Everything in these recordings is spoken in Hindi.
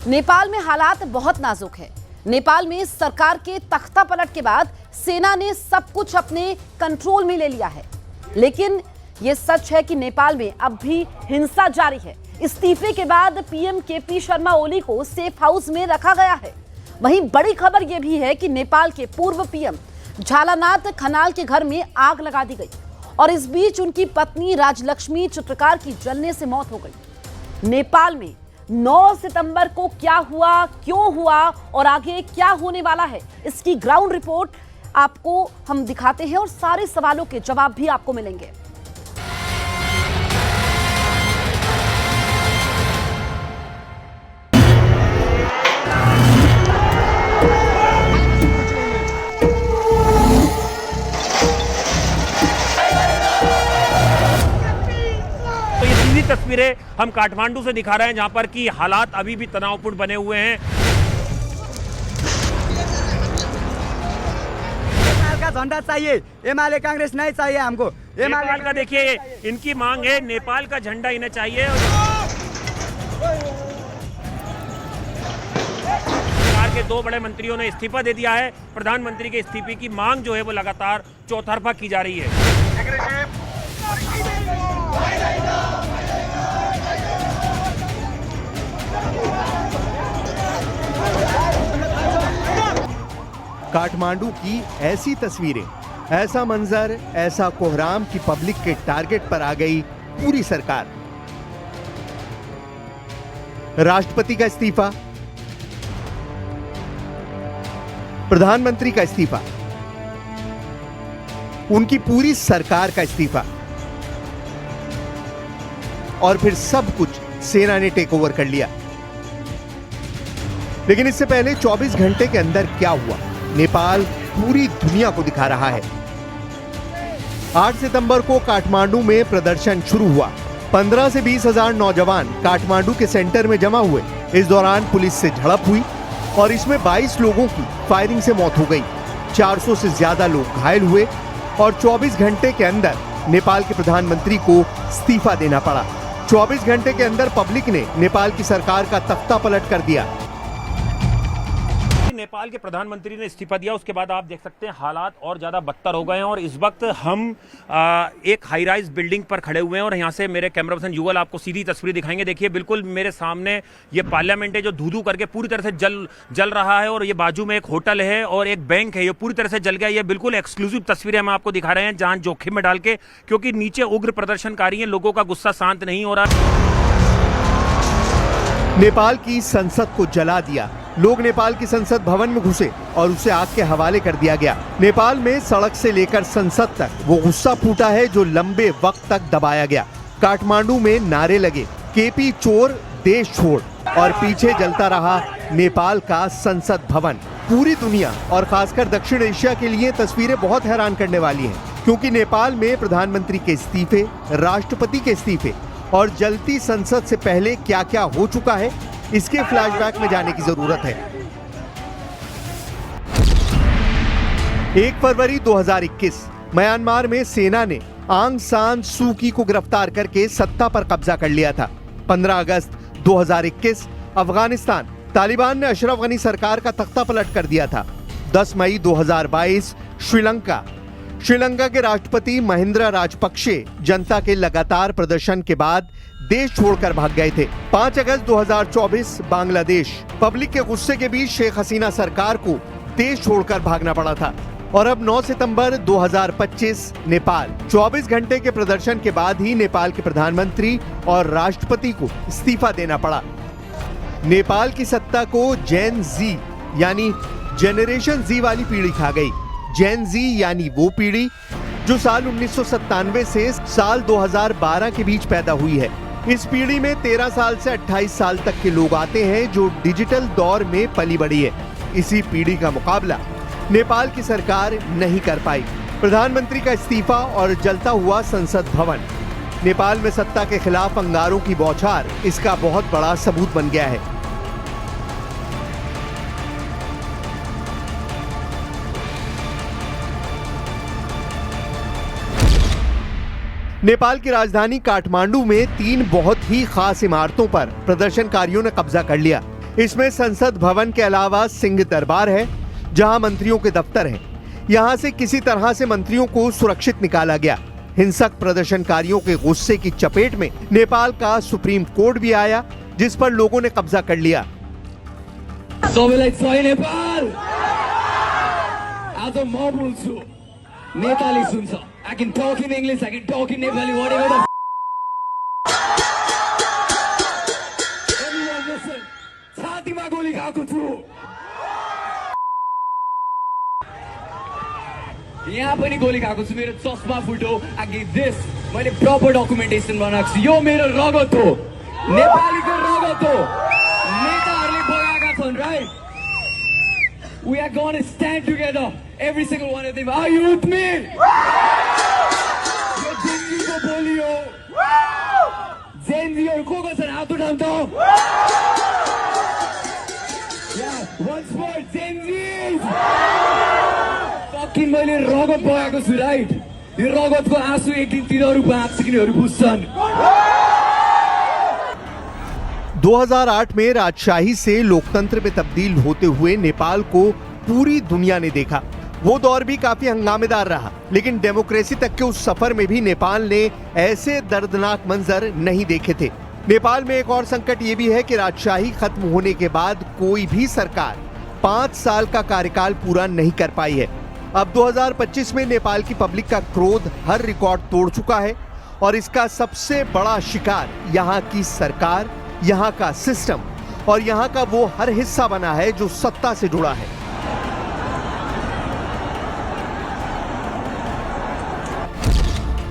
नेपाल में हालात बहुत नाजुक है। नेपाल में सरकार के तख्ता पलट के बाद सेना ने सब कुछ अपने कंट्रोल में ले लिया है, लेकिन यह सच है कि नेपाल में अब भी हिंसा जारी है। इस्तीफे के बाद पीएम केपी शर्मा ओली को सेफ हाउस में रखा गया है। वहीं बड़ी खबर यह भी है कि नेपाल के पूर्व पीएम झालानाथ खनाल के घर में आग लगा दी गई और इस बीच उनकी पत्नी राजलक्ष्मी चित्रकार की जलने से मौत हो गई। नेपाल में 9 सितंबर को क्या हुआ, क्यों हुआ और आगे क्या होने वाला है, इसकी ग्राउंड रिपोर्ट आपको हम दिखाते हैं और सारे सवालों के जवाब भी आपको मिलेंगे। तस्वीरें हम काठमांडू से दिखा रहे हैं, जहां पर कि हालात अभी भी तनावपूर्ण बने हुए हैं। नेपाल का झंडा चाहिए, एमएलए कांग्रेस नहीं चाहिए हमको। नेपाल का देखिए, इनकी मांग है नेपाल का झंडा इन्हें चाहिए। सरकार के 2 बड़े मंत्रियों ने इस्तीफा दे दिया है। प्रधानमंत्री के इस्तीफे की मांग जो है वो लगातार चौतरफा की जा रही है। काठमांडू की ऐसी तस्वीरें, ऐसा मंजर, ऐसा कोहराम कि पब्लिक के टारगेट पर आ गई पूरी सरकार। राष्ट्रपति का इस्तीफा, प्रधानमंत्री का इस्तीफा, उनकी पूरी सरकार का इस्तीफा और फिर सब कुछ सेना ने टेक ओवर कर लिया। लेकिन इससे पहले 24 घंटे के अंदर क्या हुआ, नेपाल पूरी दुनिया को दिखा रहा है। 8 सितंबर को काठमांडू में प्रदर्शन शुरू हुआ। 15 से 20 हजार नौजवान काठमांडू के सेंटर में जमा हुए। इस दौरान पुलिस से झड़प हुई और इसमें 22 लोगों की फायरिंग से मौत हो गई। 400 से ज्यादा लोग घायल हुए और 24 घंटे के अंदर नेपाल के प्रधानमंत्री को इस्तीफा देना पड़ा। 24 घंटे के अंदर पब्लिक ने नेपाल की सरकार का तख्ता पलट कर दिया। नेपाल के प्रधानमंत्री ने इस्तीफा दिया, उसके बाद आप देख सकते हैं हालात और ज्यादा बदतर हो गए हैं। और इस वक्त हम एक हाई राइज बिल्डिंग पर खड़े हुए हैं और यहाँ से मेरे कैमरा पर्सन युगल आपको सीधी तस्वीर दिखाएंगे। देखिए, बिल्कुल मेरे सामने ये पार्लियामेंट है जो धू-धू करके पूरी तरह से जल रहा है और ये बाजू में एक होटल है और एक बैंक है, ये पूरी तरह से जल गया। ये बिल्कुल एक्सक्लूसिव तस्वीरें हम आपको दिखा रहे हैं जान जोखिम में डाल के, क्योंकि नीचे उग्र प्रदर्शनकारी हैं, लोगों का गुस्सा शांत नहीं हो रहा। नेपाल की संसद को जला दिया। लोग नेपाल की संसद भवन में घुसे और उसे आग के हवाले कर दिया गया। नेपाल में सड़क से लेकर संसद तक वो गुस्सा फूटा है जो लंबे वक्त तक दबाया गया। काठमांडू में नारे लगे, केपी चोर देश छोड़, और पीछे जलता रहा नेपाल का संसद भवन। पूरी दुनिया और खासकर दक्षिण एशिया के लिए तस्वीरें बहुत हैरान करने वाली हैं, क्योंकि नेपाल में प्रधानमंत्री के इस्तीफे, राष्ट्रपति के इस्तीफे और जलती संसद से पहले क्या क्या हो चुका है, इसके फ्लैशबैक में जाने की जरूरत है। 1 फरवरी 2021 म्यांमार में सेना ने आंग सान सू की को गिरफ्तार करके सत्ता पर कब्जा कर लिया था। 15 अगस्त 2021 अफगानिस्तान, तालिबान ने अशरफ गनी सरकार का तख्ता पलट कर दिया था। 10 मई 2022 श्रीलंका के राष्ट्रपति महिंद्रा राजपक्षे जनता के लगातार प्रदर्शन के बाद देश छोड़कर भाग गए थे। 5 अगस्त 2024 बांग्लादेश, पब्लिक के गुस्से के बीच शेख हसीना सरकार को देश छोड़कर भागना पड़ा था। और अब 9 सितंबर 2025 नेपाल, 24 घंटे के प्रदर्शन के बाद ही नेपाल के प्रधानमंत्री और राष्ट्रपति को इस्तीफा देना पड़ा। नेपाल की सत्ता को जेन जी यानी जेनरेशन जी वाली पीढ़ी खा गई। जेन जी यानी वो पीढ़ी जो साल 1997 से साल 2012 के बीच पैदा हुई है। इस पीढ़ी में 13 साल से 28 साल तक के लोग आते हैं जो डिजिटल दौर में पली बड़ी है। इसी पीढ़ी का मुकाबला नेपाल की सरकार नहीं कर पाई। प्रधानमंत्री का इस्तीफा और जलता हुआ संसद भवन, नेपाल में सत्ता के खिलाफ अंगारों की बौछार इसका बहुत बड़ा सबूत बन गया है। नेपाल की राजधानी काठमांडू में 3 बहुत ही खास इमारतों पर प्रदर्शनकारियों ने कब्जा कर लिया। इसमें संसद भवन के अलावा सिंह दरबार है, जहां मंत्रियों के दफ्तर हैं। यहां से किसी तरह से मंत्रियों को सुरक्षित निकाला गया। हिंसक प्रदर्शनकारियों के गुस्से की चपेट में नेपाल का सुप्रीम कोर्ट भी आया, जिस पर लोगों ने कब्जा कर लिया। नेपाल आज म बोल्छु, Nepali सुन्छ। I can talk in English, I can talk in Nepali, whatever the everyone listen. छातीमा गोली खाएको छु। यहाँ पनि गोली खाएको छु, मेरो चस्मा फुट्यो। I give this, मैले प्रपर डकुमेन्टेसन बनाएको छु। यो मेरो रगत हो, नेपालीको रगत हो। नेताहरूले बगाएका छन्, right? We are going to stand together, every single one of them. Are you with me? यो जेनजीको बोली हो। जेनजीहरू को छन् हात उठाउँ त। Yeah, once more, Gen Zs. Fucking मैले रगत बगाएको छु, राइट? यो रगतको आँसु एक दिन तिनीहरू बाँच्छ, तिनीहरू बुझ्छन्। 2008 में राजशाही से लोकतंत्र में तब्दील होते हुए नेपाल को पूरी दुनिया ने देखा। वो दौर भी काफी हंगामेदार रहा, लेकिन डेमोक्रेसी तक के उस सफर में भी नेपाल ने ऐसे दर्दनाक मंजर नहीं देखे थे। नेपाल में एक और संकट ये भी है कि राजशाही खत्म होने के बाद कोई भी सरकार 5 साल का कार्यकाल पूरा नहीं कर पाई है। अब 2025 में नेपाल की पब्लिक का क्रोध हर रिकॉर्ड तोड़ चुका है और इसका सबसे बड़ा शिकार यहाँ की सरकार, यहाँ का सिस्टम और यहाँ का वो हर हिस्सा बना है जो सत्ता से जुड़ा है।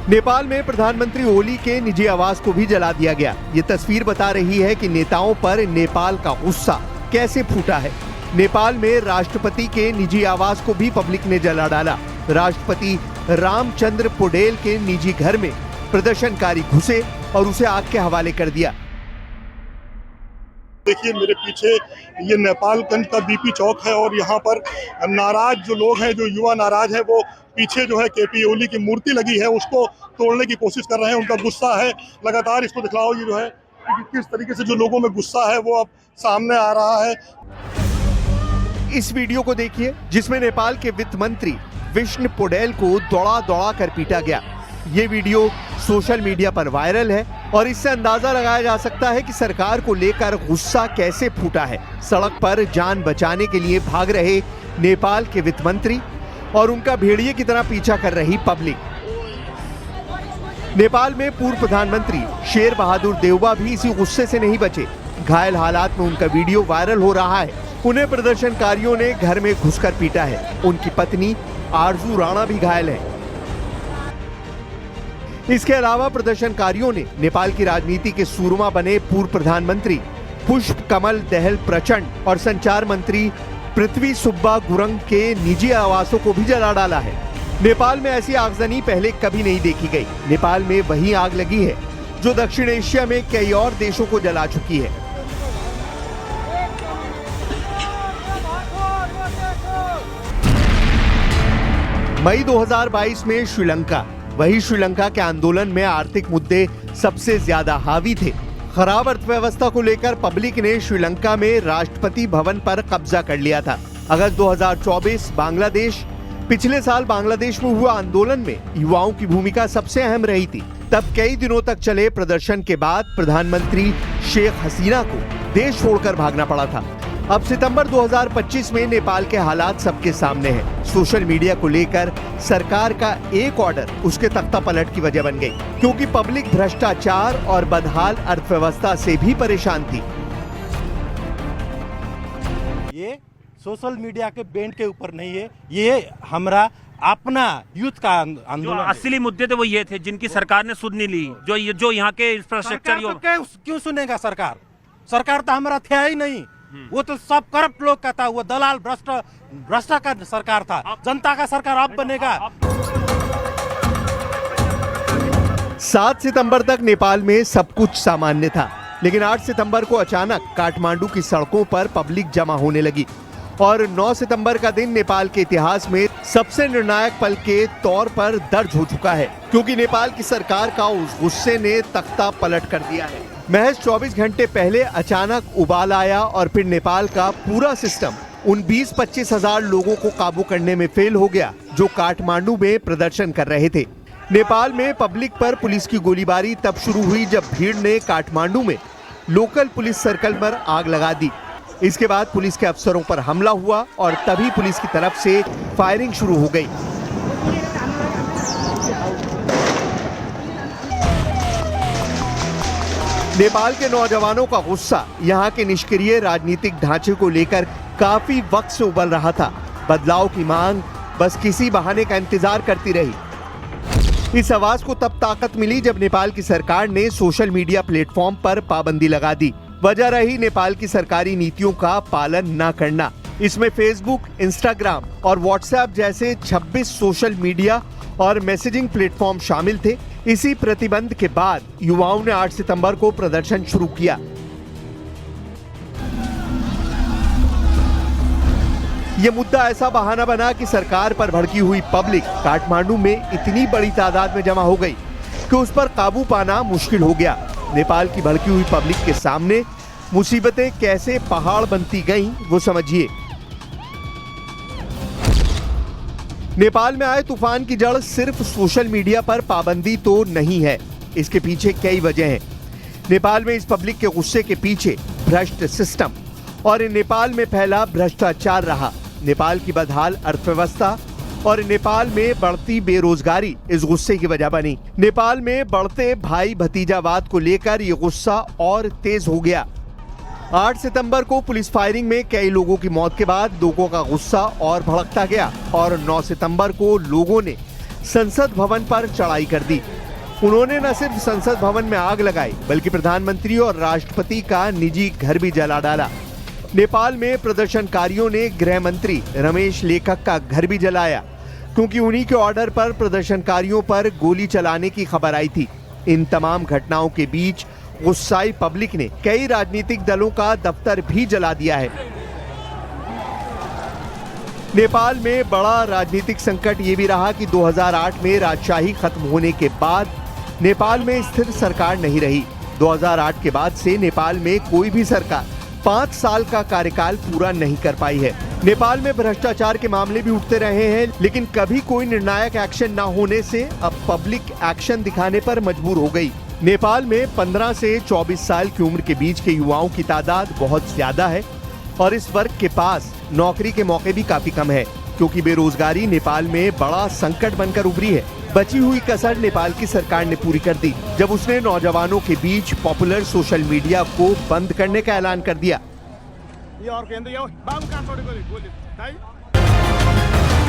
नेपाल में प्रधानमंत्री ओली के निजी आवास को भी जला दिया गया। ये तस्वीर बता रही है कि नेताओं पर नेपाल का गुस्सा कैसे फूटा है। नेपाल में राष्ट्रपति के निजी आवास को भी पब्लिक ने जला डाला। राष्ट्रपति रामचंद्र पौडेल के निजी घर में प्रदर्शनकारी घुसे और उसे आग के हवाले कर दिया। देखिए मेरे पीछे ये नेपालगंज का बीपी चौक है और यहाँ पर नाराज जो लोग हैं, जो युवा नाराज हैं, वो पीछे जो है केपी ओली की मूर्ति लगी है उसको तोड़ने की कोशिश कर रहे हैं। उनका गुस्सा है लगातार, इसको दिखलाओ ये जो है किस तरीके से जो लोगों में गुस्सा है वो अब सामने आ रहा है। इस वीडियो को देखिए जिसमें नेपाल के वित्त मंत्री विष्णु पौडेल को दौड़ा दौड़ा कर पीटा गया। ये वीडियो सोशल मीडिया पर वायरल है और इससे अंदाजा लगाया जा सकता है कि सरकार को लेकर गुस्सा कैसे फूटा है। सड़क पर जान बचाने के लिए भाग रहे नेपाल के वित्त मंत्री और उनका भेड़िए की तरह पीछा कर रही पब्लिक। नेपाल में पूर्व प्रधानमंत्री शेर बहादुर देउबा भी इसी गुस्से से नहीं बचे। घायल हालात में उनका वीडियो वायरल हो रहा है। उन्हें प्रदर्शनकारियों ने घर में घुसकर पीटा है। उनकी पत्नी आरजू राणा भी घायल है। इसके अलावा प्रदर्शनकारियों ने नेपाल की राजनीति के सूरमा बने पूर्व प्रधानमंत्री पुष्प कमल दहल प्रचंड और संचार मंत्री पृथ्वी सुब्बा गुरंग के निजी आवासों को भी जला डाला है। नेपाल में ऐसी आगजनी पहले कभी नहीं देखी गई। नेपाल में वही आग लगी है जो दक्षिण एशिया में कई और देशों को जला चुकी है। मई 2022 में श्रीलंका, वही श्रीलंका के आंदोलन में आर्थिक मुद्दे सबसे ज्यादा हावी थे। खराब अर्थव्यवस्था को लेकर पब्लिक ने श्रीलंका में राष्ट्रपति भवन पर कब्जा कर लिया था। अगस्त 2024 बांग्लादेश, पिछले साल बांग्लादेश में हुआ आंदोलन में युवाओं की भूमिका सबसे अहम रही थी। तब कई दिनों तक चले प्रदर्शन के बाद प्रधानमंत्री शेख हसीना को देश छोड़कर भागना पड़ा था। अब सितंबर 2025 में नेपाल के हालात सबके सामने हैं। सोशल मीडिया को लेकर सरकार का एक ऑर्डर उसके तख्ता पलट की वजह बन गई, क्योंकि पब्लिक भ्रष्टाचार और बदहाल अर्थव्यवस्था से भी परेशान थी। ये सोशल मीडिया के बैंड के ऊपर नहीं है, ये हमारा अपना यूथ का आंदोलन। जो असली मुद्दे थे वो ये थे जिनकी सरकार ने सुध नहीं ली। जो यहाँ के इंफ्रास्ट्रक्चर क्यों सुनेगा सरकार? सरकार तो हमारा था ही नहीं, वो तो सब करप्ट लोग का था, वो दलाल भ्रष्टा का सरकार था। जनता का सरकार अब बनेगा। 7 सितंबर तक नेपाल में सब कुछ सामान्य था, लेकिन 8 सितंबर को अचानक काठमांडू की सड़कों पर पब्लिक जमा होने लगी और 9 सितंबर का दिन नेपाल के इतिहास में सबसे निर्णायक पल के तौर पर दर्ज हो चुका है, क्योंकि नेपाल की सरकार का उस गुस्से ने तख्ता पलट कर दिया है। महज 24 घंटे पहले अचानक उबाल आया और फिर नेपाल का पूरा सिस्टम उन 20-25 हजार लोगों को काबू करने में फेल हो गया जो काठमांडू में प्रदर्शन कर रहे थे। नेपाल में पब्लिक पर पुलिस की गोलीबारी तब शुरू हुई जब भीड़ ने काठमांडू में लोकल पुलिस सर्कल पर आग लगा दी। इसके बाद पुलिस के अफसरों पर हमला हुआ और तभी पुलिस की तरफ से फायरिंग शुरू हो गई। नेपाल के नौजवानों का गुस्सा यहाँ के निष्क्रिय राजनीतिक ढांचे को लेकर काफी वक्त से उबल रहा था। बदलाव की मांग बस किसी बहाने का इंतजार करती रही। इस आवाज को तब ताकत मिली जब नेपाल की सरकार ने सोशल मीडिया प्लेटफॉर्म पर पाबंदी लगा दी। वजह रही नेपाल की सरकारी नीतियों का पालन न करना। इसमें फेसबुक, इंस्टाग्राम और व्हाट्सएप जैसे 26 सोशल मीडिया और मैसेजिंग प्लेटफॉर्म शामिल थे। इसी प्रतिबंध के बाद युवाओं ने 8 सितंबर को प्रदर्शन शुरू किया। ये मुद्दा ऐसा बहाना बना कि सरकार पर भड़की हुई पब्लिक काठमांडू में इतनी बड़ी तादाद में जमा हो गई कि उस पर काबू पाना मुश्किल हो गया। नेपाल की भड़की हुई पब्लिक के सामने मुसीबतें कैसे पहाड़ बनती गईं, वो समझिए। नेपाल में आए तूफान की जड़ सिर्फ सोशल मीडिया पर पाबंदी तो नहीं है, इसके पीछे कई वजह हैं। नेपाल में इस पब्लिक के गुस्से के पीछे भ्रष्ट सिस्टम और नेपाल में फैला भ्रष्टाचार रहा। नेपाल की बदहाल अर्थव्यवस्था और नेपाल में बढ़ती बेरोजगारी इस गुस्से की वजह बनी। नेपाल में बढ़ते भाई भतीजावाद को लेकर ये गुस्सा और तेज हो गया। 8 सितंबर को पुलिस फायरिंग में कई लोगों की मौत के बाद लोगों का गुस्सा और भड़कता गया और 9 सितंबर को लोगों ने संसद भवन पर चढ़ाई कर दी। उन्होंने न सिर्फ संसद भवन में आग लगाई बल्कि प्रधानमंत्री और राष्ट्रपति का निजी घर भी जला डाला। नेपाल में प्रदर्शनकारियों ने गृह मंत्री रमेश लेखक का घर भी जलाया क्योंकि उन्हीं के ऑर्डर पर प्रदर्शनकारियों पर गोली चलाने की खबर आई थी। इन तमाम घटनाओं के बीच गुस्साई पब्लिक ने कई राजनीतिक दलों का दफ्तर भी जला दिया है। नेपाल में बड़ा राजनीतिक संकट ये भी रहा कि 2008 में राजशाही खत्म होने के बाद नेपाल में स्थिर सरकार नहीं रही। 2008 के बाद से नेपाल में कोई भी सरकार 5 साल का कार्यकाल पूरा नहीं कर पाई है। नेपाल में भ्रष्टाचार के मामले भी उठते रहे हैं, लेकिन कभी कोई निर्णायक एक्शन न होने से अब पब्लिक एक्शन दिखाने पर मजबूर हो गई। नेपाल में 15 से 24 साल की उम्र के बीच के युवाओं की तादाद बहुत ज्यादा है और इस वर्ग के पास नौकरी के मौके भी काफी कम है क्योंकि बेरोजगारी नेपाल में बड़ा संकट बनकर उभरी है। बची हुई कसर नेपाल की सरकार ने पूरी कर दी जब उसने नौजवानों के बीच पॉपुलर सोशल मीडिया को बंद करने का ऐलान कर दिया।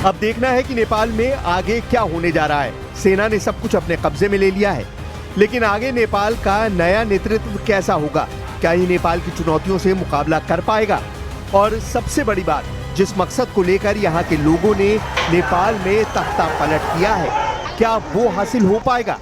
अब देखना है कि नेपाल में आगे क्या होने जा रहा है। सेना ने सब कुछ अपने कब्जे में ले लिया है, लेकिन आगे नेपाल का नया नेतृत्व कैसा होगा? क्या ये नेपाल की चुनौतियों से मुकाबला कर पाएगा? और सबसे बड़ी बात, जिस मकसद को लेकर यहाँ के लोगों ने नेपाल में तख्ता पलट किया है, क्या वो हासिल हो पाएगा?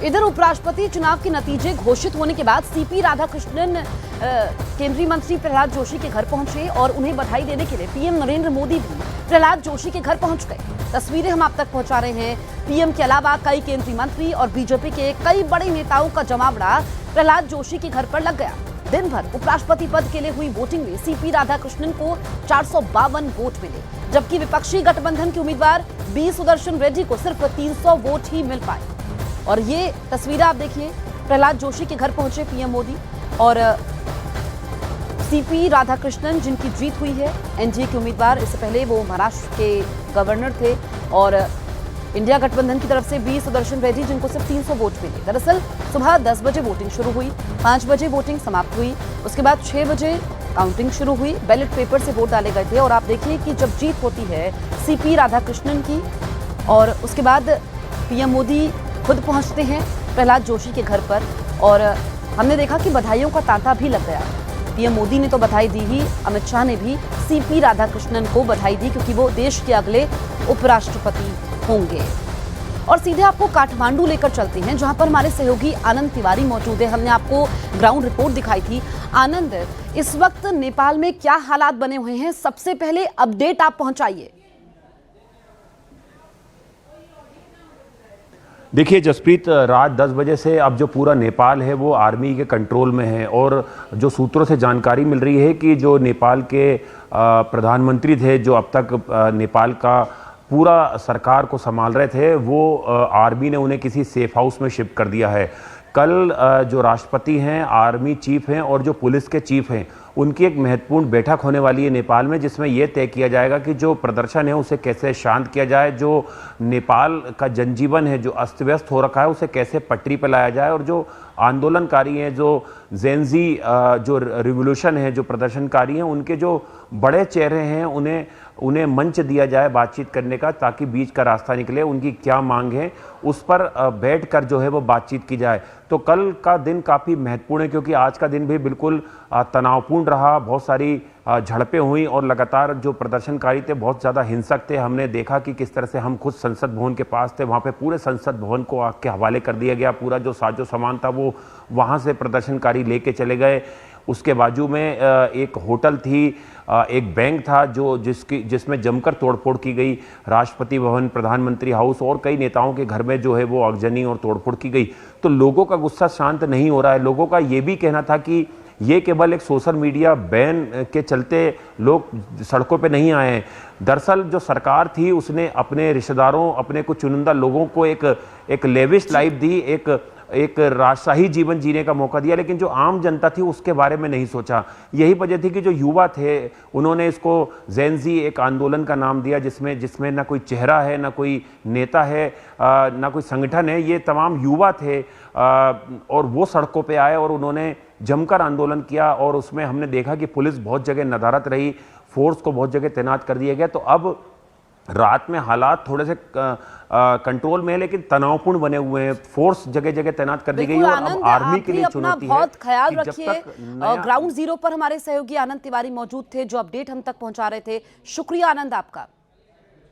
इधर उपराष्ट्रपति चुनाव के नतीजे घोषित होने के बाद सीपी राधाकृष्णन केंद्रीय मंत्री प्रहलाद जोशी के घर पहुंचे और उन्हें बधाई देने के लिए पीएम नरेंद्र मोदी भी प्रहलाद जोशी के घर पहुंच गए। तस्वीरें हम आप तक पहुंचा रहे हैं। पीएम के अलावा कई केंद्रीय मंत्री और बीजेपी के कई बड़े नेताओं का जमावड़ा प्रहलाद जोशी के घर पर लग गया। दिन भर उपराष्ट्रपति पद के लिए हुई वोटिंग में सीपी राधाकृष्णन को 452 वोट मिले, जबकि विपक्षी गठबंधन के उम्मीदवार बी सुदर्शन रेड्डी को सिर्फ 300 वोट ही मिल पाए। और ये तस्वीरें आप देखिए, प्रहलाद जोशी के घर पहुंचे पीएम मोदी और सीपी राधाकृष्णन जिनकी जीत हुई है, एनडीए के उम्मीदवार। इससे पहले वो महाराष्ट्र के गवर्नर थे और इंडिया गठबंधन की तरफ से बी सुदर्शन रेड्डी जिनको सिर्फ 300 वोट मिले। दरअसल सुबह 10 बजे वोटिंग शुरू हुई, 5 बजे वोटिंग समाप्त हुई, उसके बाद 6 बजे काउंटिंग शुरू हुई। बैलेट पेपर से वोट डाले गए थे और आप देखिए कि जब जीत होती है सीपी राधाकृष्णन की और उसके बाद पीएम मोदी खुद पहुंचते हैं प्रहलाद जोशी के घर पर और हमने देखा कि बधाइयों का तांता भी लग गया। पीएम मोदी ने तो बधाई दी ही, अमित शाह ने भी सीपी राधाकृष्णन को बधाई दी क्योंकि वो देश के अगले उपराष्ट्रपति होंगे। और सीधे आपको काठमांडू लेकर चलते हैं, जहां पर हमारे सहयोगी आनंद तिवारी मौजूद है। हमने आपको ग्राउंड रिपोर्ट दिखाई थी। आनंद, इस वक्त नेपाल में क्या हालात बने हुए हैं, सबसे पहले अपडेट आप पहुंचाइए। देखिए जसप्रीत, रात 10 बजे से अब जो पूरा नेपाल है वो आर्मी के कंट्रोल में है, और जो सूत्रों से जानकारी मिल रही है कि जो नेपाल के प्रधानमंत्री थे, जो अब तक नेपाल का पूरा सरकार को संभाल रहे थे, वो आर्मी ने उन्हें किसी सेफ हाउस में शिफ्ट कर दिया है। कल जो राष्ट्रपति हैं, आर्मी चीफ हैं और जो पुलिस के चीफ हैं, उनकी एक महत्वपूर्ण बैठक होने वाली है नेपाल में, जिसमें यह तय किया जाएगा कि जो प्रदर्शन है उसे कैसे शांत किया जाए, जो नेपाल का जनजीवन है जो अस्त व्यस्त हो रखा है उसे कैसे पटरी पर लाया जाए, और जो आंदोलनकारी हैं, जो जेनजी जो रिवोल्यूशन है, जो प्रदर्शनकारी हैं, उनके जो बड़े चेहरे हैं उन्हें मंच दिया जाए बातचीत करने का, ताकि बीच का रास्ता निकले। उनकी क्या मांग है उस पर बैठकर जो है वो बातचीत की जाए। तो कल का दिन काफ़ी महत्वपूर्ण है, क्योंकि आज का दिन भी बिल्कुल तनावपूर्ण रहा। बहुत सारी झड़पें हुई और लगातार जो प्रदर्शनकारी थे बहुत ज़्यादा हिंसक थे। हमने देखा कि किस तरह से, हम खुद संसद भवन के पास थे, वहाँ पे पूरे संसद भवन को आग के हवाले कर दिया गया। पूरा जो साजो सामान था वो वहाँ से प्रदर्शनकारी लेके चले गए। उसके बाजू में एक होटल थी, एक बैंक था जिसमें जमकर तोड़फोड़ की गई। राष्ट्रपति भवन, प्रधानमंत्री हाउस और कई नेताओं के घर में जो है वो आगजनी और तोड़फोड़ की गई। तो लोगों का गुस्सा शांत नहीं हो रहा है। लोगों का ये भी कहना था कि ये केवल एक सोशल मीडिया बैन के चलते लोग सड़कों पे नहीं आए हैं। दरअसल जो सरकार थी उसने अपने रिश्तेदारों, अपने कुछ चुनिंदा लोगों को एक लेविश लाइफ दी, एक राजशाही जीवन जीने का मौका दिया, लेकिन जो आम जनता थी उसके बारे में नहीं सोचा। यही वजह थी कि जो युवा थे उन्होंने इसको जेनजी एक आंदोलन का नाम दिया, जिसमें ना कोई चेहरा है, ना कोई नेता है, ना कोई संगठन है। ये तमाम युवा थे और वो सड़कों पे आए और उन्होंने जमकर आंदोलन किया, और उसमें हमने देखा कि पुलिस बहुत जगह नदारत रही, फोर्स को बहुत जगह तैनात कर दिया गया। तो अब रात में हालात थोड़े से कंट्रोल में है, लेकिन तनावपूर्ण बने हुए हैं। फोर्स जगह जगह तैनात कर दी गई, और अब आर्मी के लिए चुनौती है। बहुत ख्याल कि जब रखिए। तक ग्राउंड जीरो पर हमारे सहयोगी आनंद तिवारी मौजूद थे, जो अपडेट हम तक पहुंचा रहे थे। शुक्रिया आनंद आपका।